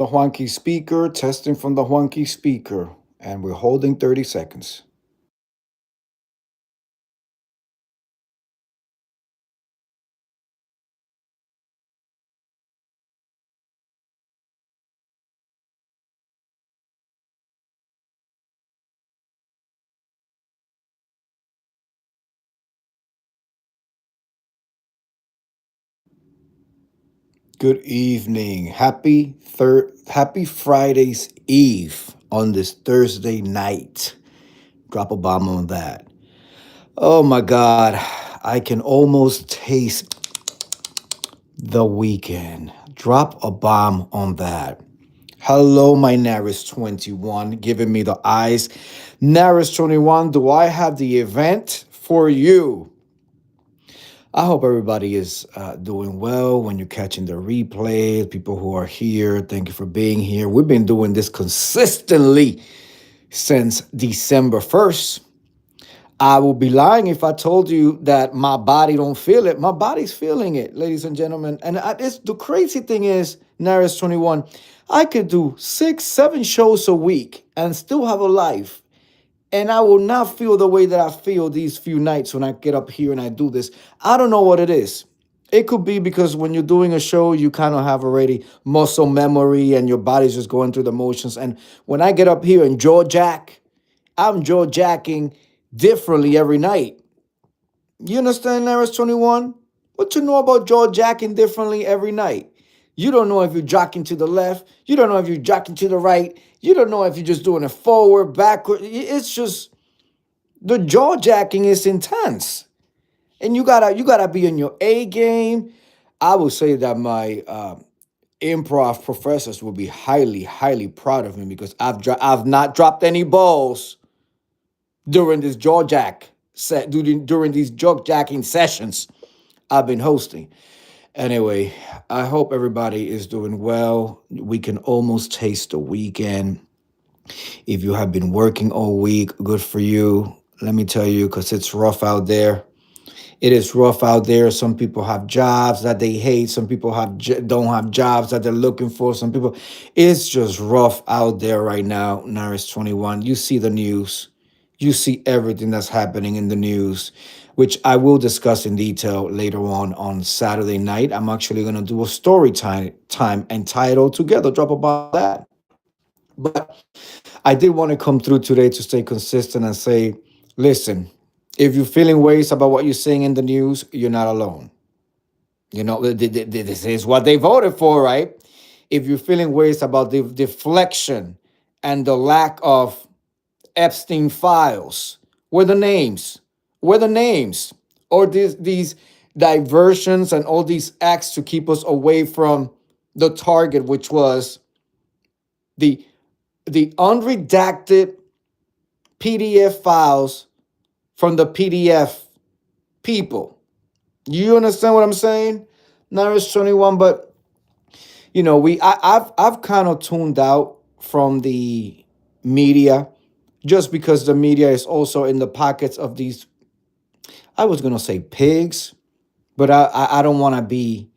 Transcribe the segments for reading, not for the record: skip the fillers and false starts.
The Juanki speaker, testing from the Juanki speaker, and we're holding 30 seconds. Good evening. Happy Friday's Eve on this Thursday night. Drop a bomb on that. Oh my God, I can almost taste the weekend. Drop a bomb on that. Hello, my Naris 21, giving me the eyes. Naris 21, do I have the event for you? I hope everybody is doing well when you're catching the replays. People who are here, thank you for being here. We've been doing this consistently since December 1st. I would be lying if I told you that my body don't feel it. My body's feeling it, ladies and gentlemen. And it's the crazy thing is, Naris 21, I could do 6, 7 shows a week and still have a life, and I will not feel the way that I feel these few nights when I get up here and I do this. I don't know what it is. It could be because when you're doing a show, you kind of have already muscle memory and your body's just going through the motions. And when I get up here and jaw jack, I'm jaw jacking differently every night. You understand, Naris 21? What you know about jaw jacking differently every night? You don't know if you're jacking to the left. You don't know if you're jacking to the right. You don't know if you're just doing it forward, backward. It's just the jaw jacking is intense, and you gotta be in your A game. I would say that my improv professors will be highly proud of me because I've not dropped any balls during this jaw jack set during these jaw jacking sessions I've been hosting. Anyway, I hope everybody is doing well. We can almost taste the weekend. If you have been working all week, good for you. Let me tell you, because it's rough out there. It is rough out there. Some people have jobs that they hate. Some people don't have jobs that they're looking for. Some people, it's just rough out there right now. Naris 21. You see the news. You see everything that's happening in the news, which I will discuss in detail later on Saturday night. I'm actually gonna do a story time entitled "Together." Drop about that. But I did want to come through today to stay consistent and say, listen, if you're feeling ways about what you're seeing in the news, you're not alone. You know, this is what they voted for, right? If you're feeling ways about the deflection and the lack of Epstein files, where the names, where the names, or these diversions and all these acts to keep us away from the target, which was the the unredacted PDF files from the PDF people. You understand what I'm saying? Not as 21, but I've kind of tuned out from the media just because the media is also in the pockets of these. I was gonna say pigs, but I don't want to be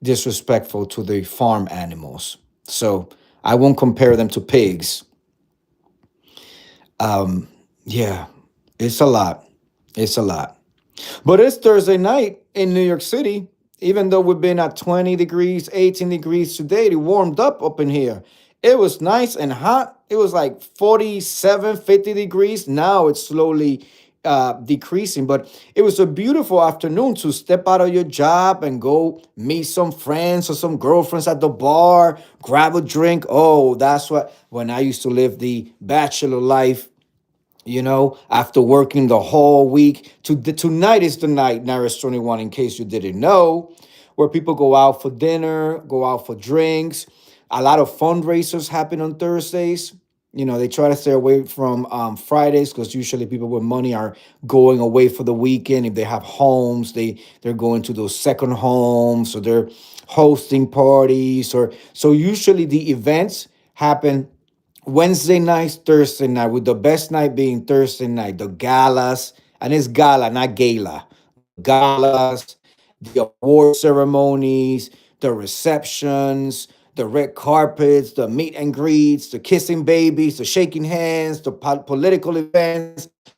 disrespectful to the farm animals, so I won't compare them to pigs. Yeah, it's a lot. It's a lot. But it's Thursday night in New York City. Even though we've been at 20 degrees, 18 degrees today, it warmed up in here. It was nice and hot. It was like 47, 50 degrees. Now it's slowly decreasing, but it was a beautiful afternoon to step out of your job and go meet some friends or some girlfriends at the bar, grab a drink. Oh, that's what, when I used to live the bachelor life, after working the whole week. Tonight is the night, Naris 21, in case you didn't know, where people go out for dinner, go out for drinks. A lot of fundraisers happen on Thursdays. They try to stay away from Fridays because usually people with money are going away for the weekend. If they have homes, they're going to those second homes, or they're hosting parties, or so usually the events happen Wednesday nights, Thursday night, with the best night being Thursday night, the galas, and it's gala, not gala. The galas, the award ceremonies, the receptions, the red carpets, the meet and greets, the kissing babies, the shaking hands, the political events, the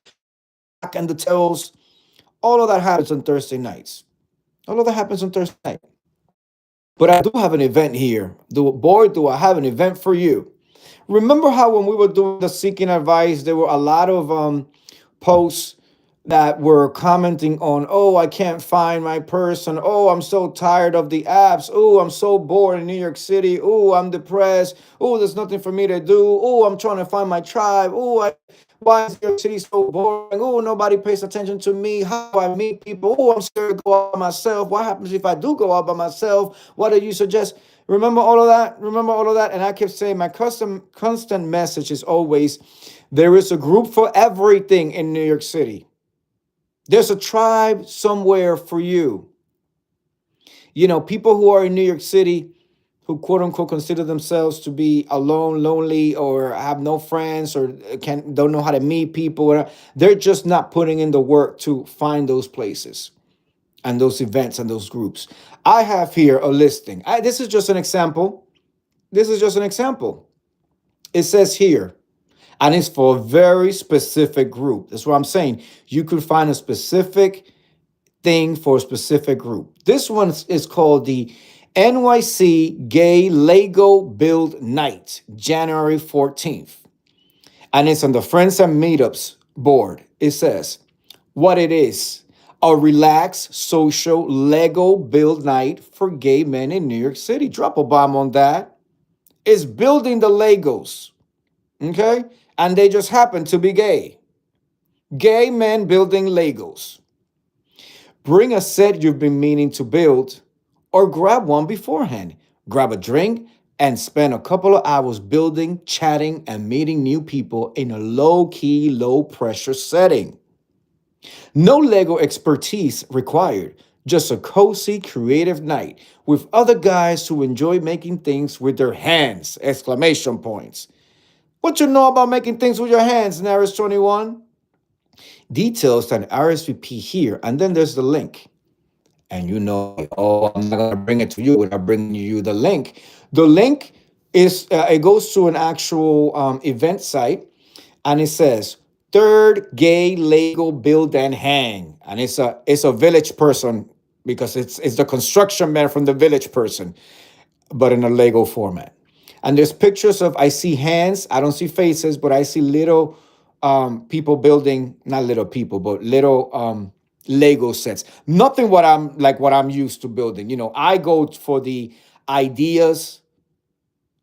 Jack and the Tills. All of that happens on Thursday nights. All of that happens on Thursday night. But I do have an event here. Boy, do I have an event for you. Remember how when we were doing the seeking advice, there were a lot of posts that were commenting on, oh, I can't find my person. Oh, I'm so tired of the apps. Oh, I'm so bored in New York City. Oh, I'm depressed. Oh, there's nothing for me to do. Oh, I'm trying to find my tribe. Why is New York City so boring? Oh, nobody pays attention to me. How do I meet people? Oh, I'm scared to go out by myself. What happens if I do go out by myself? What do you suggest? Remember all of that? Remember all of that? And I kept saying my constant message is always there is a group for everything in New York City. There's a tribe somewhere for you. You know, people who are in New York City who quote unquote consider themselves to be alone, lonely, or have no friends, or don't know how to meet people. They're just not putting in the work to find those places and those events and those groups. I have here a listing. This is just an example. This is just an example. It says here, and it's for a very specific group. That's what I'm saying. You could find a specific thing for a specific group. This one is called the NYC Gay Lego Build Night, January 14th. And it's on the Friends and Meetups board. It says what it is: a relaxed social Lego build night for gay men in New York City. Drop a bomb on that. It's building the Legos. Okay? And they just happen to be gay. Gay men building Legos. Bring a set you've been meaning to build, or grab one beforehand. Grab a drink and spend a couple of hours building, chatting, and meeting new people in a low key, low pressure setting. No Lego expertise required, just a cozy, creative night with other guys who enjoy making things with their hands! Exclamation points. What you know about making things with your hands, Naris 21? Details and RSVP here, and then there's the link. And you know, oh, I'm not gonna bring it to you without bringing you the link. The link is it goes to an actual event site, and it says third gay Lego build and hang, and it's a village person because it's the construction man from the village person, but in a Lego format. And there's pictures of, I see hands, I don't see faces, but I see little people building, not little people, but little Lego sets. Nothing what I'm used to building. You know, I go for ideas,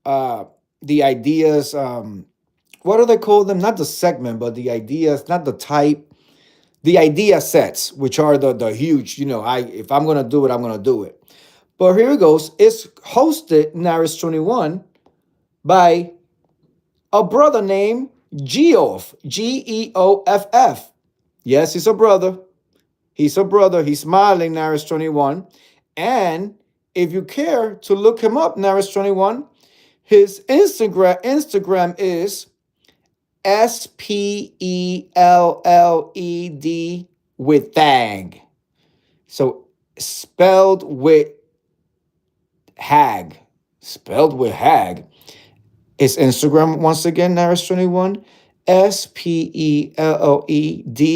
the ideas, what do they call them? Not the segment, but the ideas, not the type, the idea sets, which are the huge, you know, if I'm gonna do it, I'm gonna do it. But here it goes. It's hosted Naris 21 by a brother named Geoff, Geoff. Yes, he's a brother. He's a brother. He's smiling, Naris 21. And if you care to look him up, Naris 21, his Instagram is SPELLED with Thag. So spelled with hag. Spelled with hag. His Instagram, once again, Naris21, SPELLED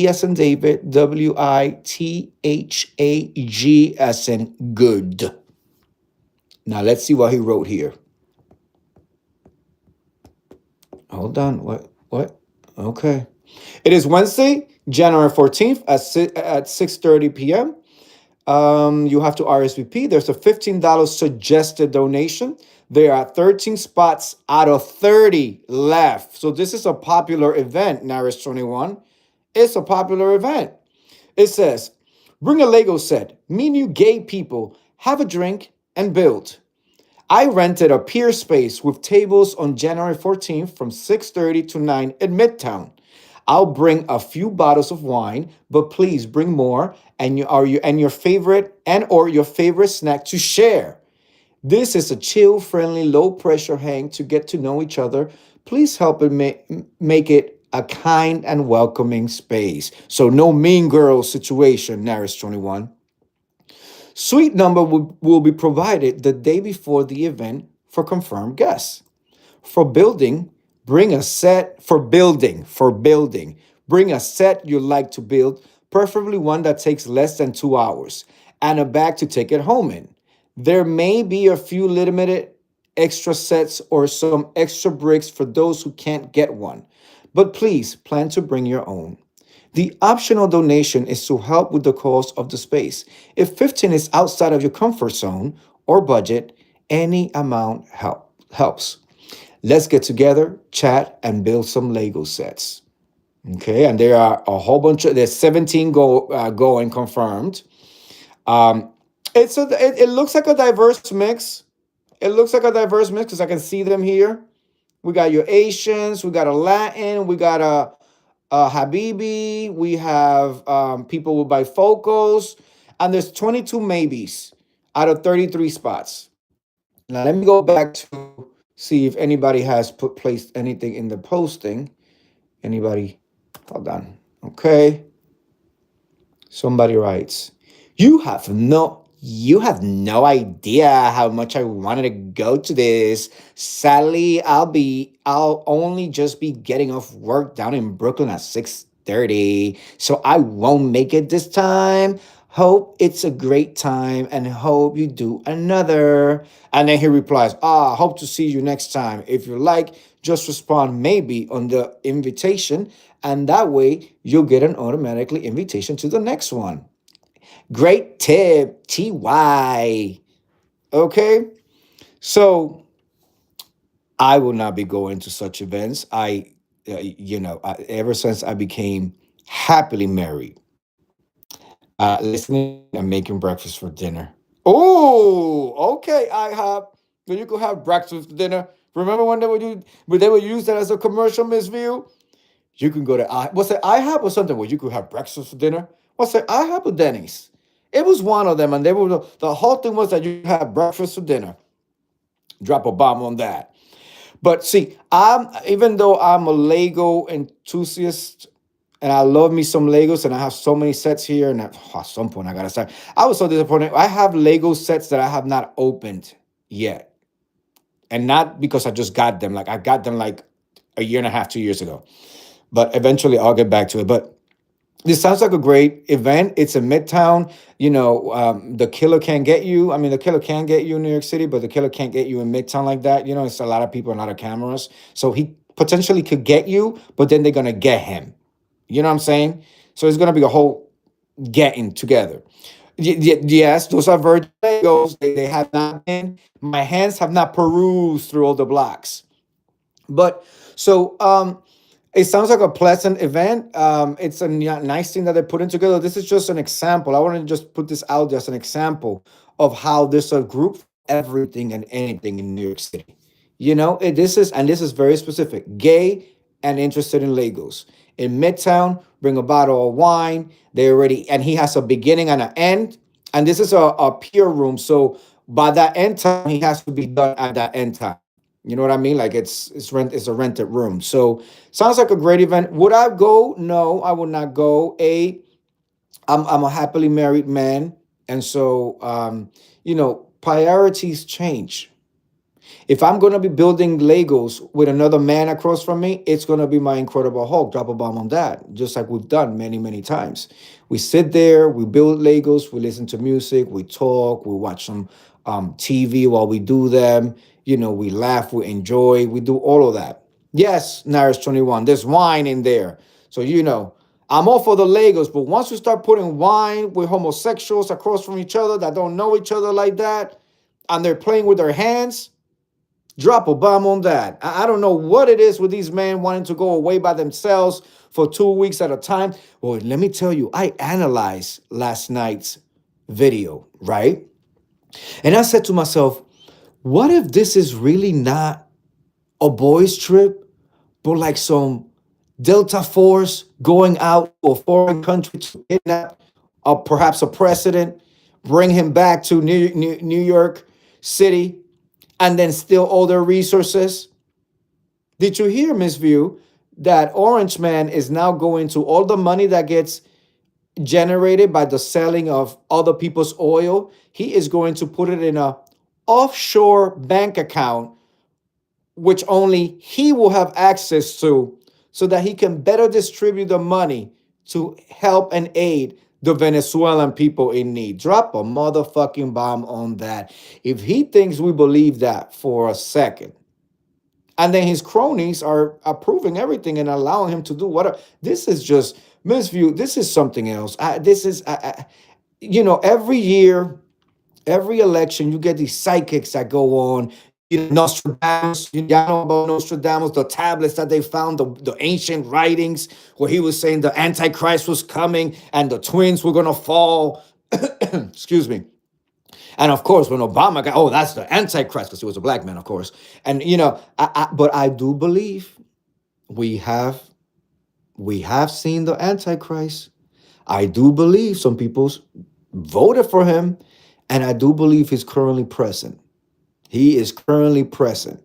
as in David, WITHAG as in good. Now let's see what he wrote here. Hold on. What? Okay. It is Wednesday, January 14th at 6:30 p.m. You have to RSVP. There's a $15 suggested donation. There are 13 spots out of 30 left. So this is a popular event, Naris 21. It's a popular event. It says, bring a Lego set, meet new gay people, have a drink, and build. I rented a pier space with tables on January 14th from 6:30 to 9 in Midtown. I'll bring a few bottles of wine, but please bring more and your favorite snack to share. This is a chill, friendly, low pressure hang to get to know each other. Please help it make it a kind and welcoming space. So no mean girl situation, Naris 21. Suite number will be provided the day before the event for confirmed guests. For building, bring a set for building. Bring a set you like to build, preferably one that takes less than 2 hours, and a bag to take it home in. There may be a few limited extra sets or some extra bricks for those who can't get one, but please plan to bring your own. The optional donation is to help with the cost of the space. If 15 is outside of your comfort zone or budget, any amount helps. Let's get together, chat, and build some Lego sets. Okay, and there are a whole bunch of there's 17 going confirmed. Um, it looks like a diverse mix. It looks like a diverse mix because I can see them here. We got your Asians, we got a Latin, we got a Habibi, we have people with bifocals, and there's 22 maybes out of 33 spots. Now let me go back to see if anybody has placed anything in the posting. Anybody? Hold on. Okay. Somebody writes, you have no idea how much I wanted to go to this. Sadly, I'll only just be getting off work down in Brooklyn at 6:30, so I won't make it this time. Hope it's a great time and hope you do another. And then he replies, hope to see you next time. If you like, just respond maybe on the invitation, and that way you'll get an automatically invitation to the next one. Great tip, TY. Okay, so I will not be going to such events. Ever since I became happily married, listening and making breakfast for dinner. Oh, okay. I have. Then you could have breakfast for dinner. Remember when they would use that as a commercial, Miss View? You can go to what's it? IHOP or something where you could have breakfast for dinner. What's it? IHOP or Denny's? It was one of them, and they were the whole thing was that you have breakfast for dinner. Drop a bomb on that. But see, I'm even though I'm a Lego enthusiast and I love me some Legos and I have so many sets here, and at some point I gotta start. I was so disappointed. I have Lego sets that I have not opened yet, and not because I just got them. Like I got them like a year and a half, 2 years ago. But eventually I'll get back to it. But this sounds like a great event. It's in Midtown. The killer can't get you. I mean, the killer can get you in New York City, but the killer can't get you in Midtown like that. It's a lot of people, and a lot of cameras. So he potentially could get you, but then they're gonna get him. You know what I'm saying? So it's gonna be a whole getting together. Yes, those are Virgin Legos. They have not been. My hands have not perused through all the blocks. But so it sounds like a pleasant event. It's a nice thing that they're putting together. This is just an example. I want to just put this out there as an example of how there's a group for everything and anything in New York City. This is very specific. Gay and interested in Legos. In Midtown, bring a bottle of wine. And he has a beginning and an end. And this is a peer room. So by that end time, he has to be done at that end time. You know what I mean? Like it's a rented room. So sounds like a great event. Would I go? No, I would not go. I'm a happily married man, and so priorities change. If I'm gonna be building Legos with another man across from me, it's gonna be my Incredible Hulk. Drop a bomb on that, just like we've done many, many times. We sit there, we build Legos, we listen to music, we talk, we watch some TV while we do them. We laugh, we enjoy, we do all of that. Yes, Naris 21. There's wine in there, so I'm all for the Legos, but once you start putting wine with homosexuals across from each other that don't know each other like that, and they're playing with their hands. Drop a bomb on that. I don't know what it is with these men wanting to go away by themselves for 2 weeks at a time. Well, let me tell you, I analyzed last night's video, right? And I said to myself, what if this is really not a boys' trip, but like some Delta Force going out to a foreign country to kidnap perhaps a president, bring him back to New York City, and then steal all their resources? Did you hear, Miss View, that Orange Man is now going to all the money that gets generated by the selling of other people's oil? He is going to put it in a offshore bank account which only he will have access to so that he can better distribute the money to help and aid the Venezuelan people in need. Drop a motherfucking bomb on that. If he thinks we believe that for a second, and then his cronies are approving everything and allowing him to do whatever, this is just misview. This is something else. This is, every year, every election, you get these psychics that go on. Nostradamus, y'all know about Nostradamus, the tablets that they found, the ancient writings where he was saying the Antichrist was coming and the twins were going to fall. Excuse me. And of course, when Obama got, oh, that's the Antichrist, because he was a black man, of course. And, but I do believe we have we have seen the Antichrist. I do believe some people voted for him, and I do believe he's currently present. He is currently present.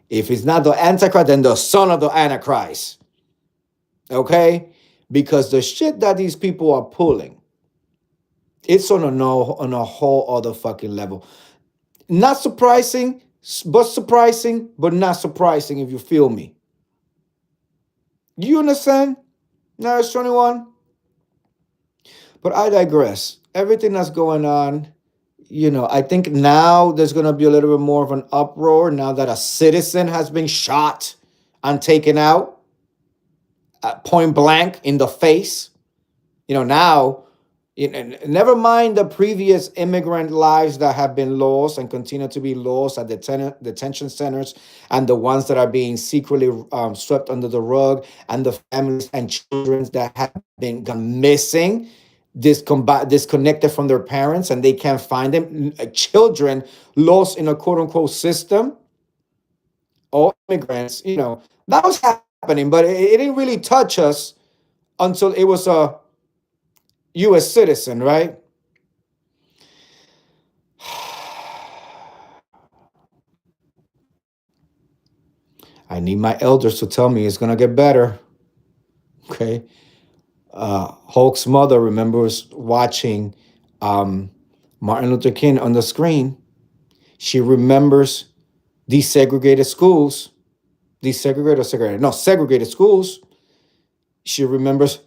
If he's not the Antichrist, then the son of the Antichrist. Okay? Because the shit that these people are pulling, it's on a whole other fucking level. Not surprising, but not surprising, if you feel me. You understand? Now it's 21. But I digress. Everything that's going on, I think now there's going to be a little bit more of an uproar now that a citizen has been shot and taken out point blank in the face. Now, never mind the previous immigrant lives that have been lost and continue to be lost at the detention centers, and the ones that are being secretly swept under the rug, and the families and children that have been gone missing, disconnected from their parents, and they can't find them. Children lost in a quote unquote system. All immigrants, that was happening, but it didn't really touch us until it was a U.S. citizen, right? I need my elders to tell me it's gonna get better. Okay. Hulk's mother remembers watching Martin Luther King on the screen. She remembers desegregated schools. Desegregated or segregated? No, segregated schools. She remembers,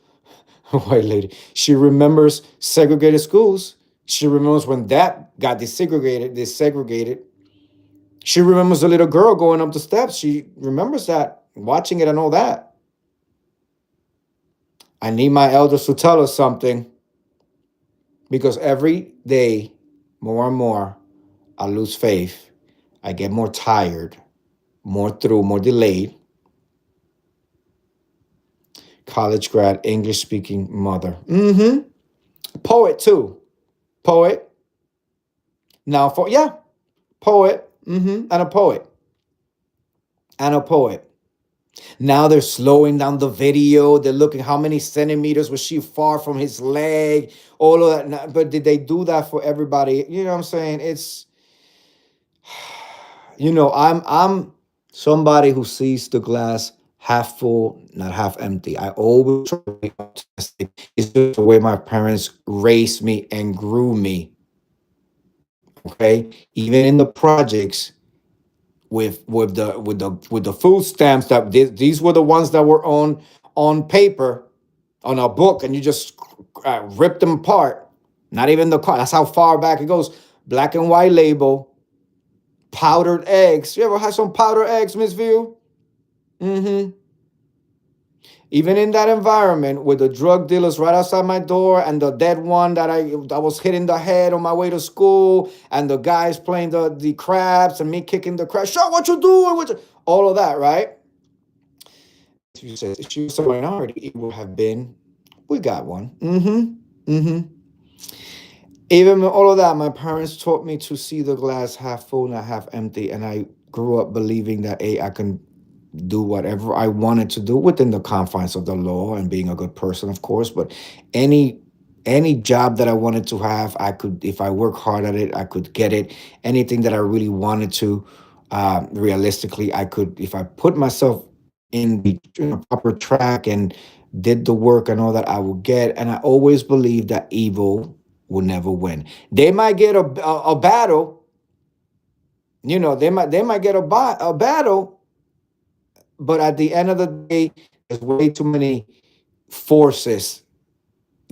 white lady. She remembers segregated schools. She remembers when that got desegregated. She remembers a little girl going up the steps. She remembers that, watching it and all that. I need my elders to tell us something, because every day, more and more, I lose faith. I get more tired, more delayed. College grad, English speaking mother. Poet too. Poet. Now poet. And a poet. And a poet. Now they're slowing down the video. They're looking how many centimeters was she far from his leg. All of that. But did they do that for everybody? You know what I'm saying? It's, I'm somebody who sees the glass half full, not half empty. I always try to be optimistic. It's just the way my parents raised me and grew me. Okay, even in the projects, with the food stamps, that these were the ones that were on paper, on a book, and you just rip them apart. Not even the car. That's how far back it goes. Black and white label. Powdered eggs. You ever had some powdered eggs, Miss View? Even in that environment with the drug dealers right outside my door, and the dead one that I was hitting the head on my way to school, and the guys playing the craps, and me kicking the crabs. Show what you doing? All of that, right? She says if she was a minority, it would have been, we got one. Even with all of that, my parents taught me to see the glass half full, not half empty, and I grew up believing that I can do whatever I wanted to do within the confines of the law and being a good person, of course. But any job that I wanted to have, I could, if I work hard at it, I could get it. Anything that I really wanted to, realistically, I could, if I put myself in the proper track and did the work and all that, I would get. And I always believed that evil will never win. They might get a battle, They might get a battle, but at the end of the day, there's way too many forces,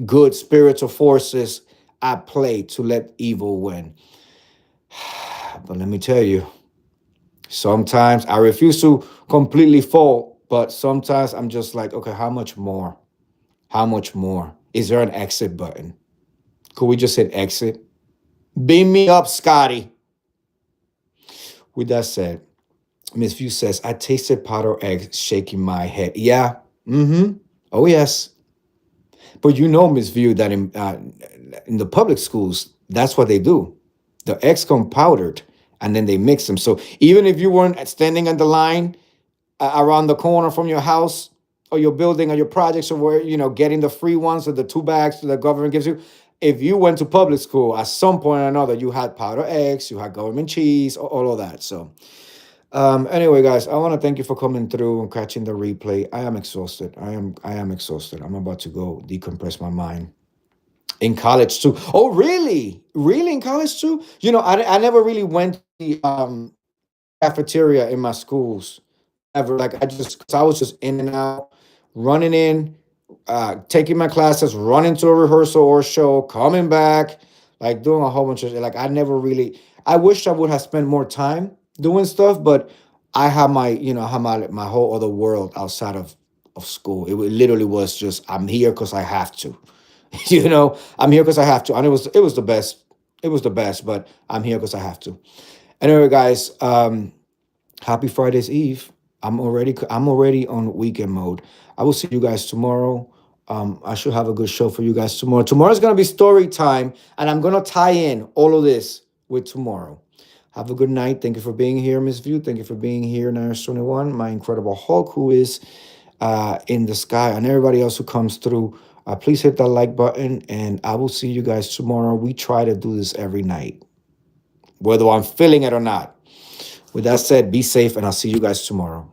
good spiritual forces at play to let evil win. But let me tell you, sometimes I refuse to completely fall, but sometimes I'm just like, okay, how much more? How much more? Is there an exit button? Could we just hit exit? Beam me up, Scotty. With that said, Miss View says, I tasted powdered eggs, shaking my head. Yeah. Mm-hmm. Oh, yes. But Miss View, that in the public schools, that's what they do. The eggs come powdered, and then they mix them. So even if you weren't standing on the line around the corner from your house or your building or your projects, or where getting the free ones or the 2 bags that the government gives you, if you went to public school at some point or another, you had powdered eggs, you had government cheese, all of that. So anyway, guys, I want to thank you for coming through and catching the replay. I am exhausted. I am exhausted. I'm about to go decompress my mind. In college too. Oh, really? Really, in college too? I never really went to the cafeteria in my schools ever. Like, cause I was just in and out, running in, taking my classes, running to a rehearsal or show, coming back, like doing a whole bunch of, like, I never really. I wish I would have spent more time doing stuff, but I have my whole other world outside of school. Literally was just, I'm here because I have to. I'm here because I have to, and it was the best. It was the best, but I'm here because I have to. Anyway, guys, happy Friday's Eve. I'm already on weekend mode. I will see you guys tomorrow. I should have a good show for you guys tomorrow. Tomorrow's gonna be story time, and I'm gonna tie in all of this with tomorrow. Have a good night. Thank you for being here, Miss View. Thank you for being here, Nurse 21, my incredible Hulk, who is in the sky, and everybody else who comes through. Please hit that like button, and I will see you guys tomorrow. We try to do this every night, whether I'm feeling it or not. With that said, be safe, and I'll see you guys tomorrow.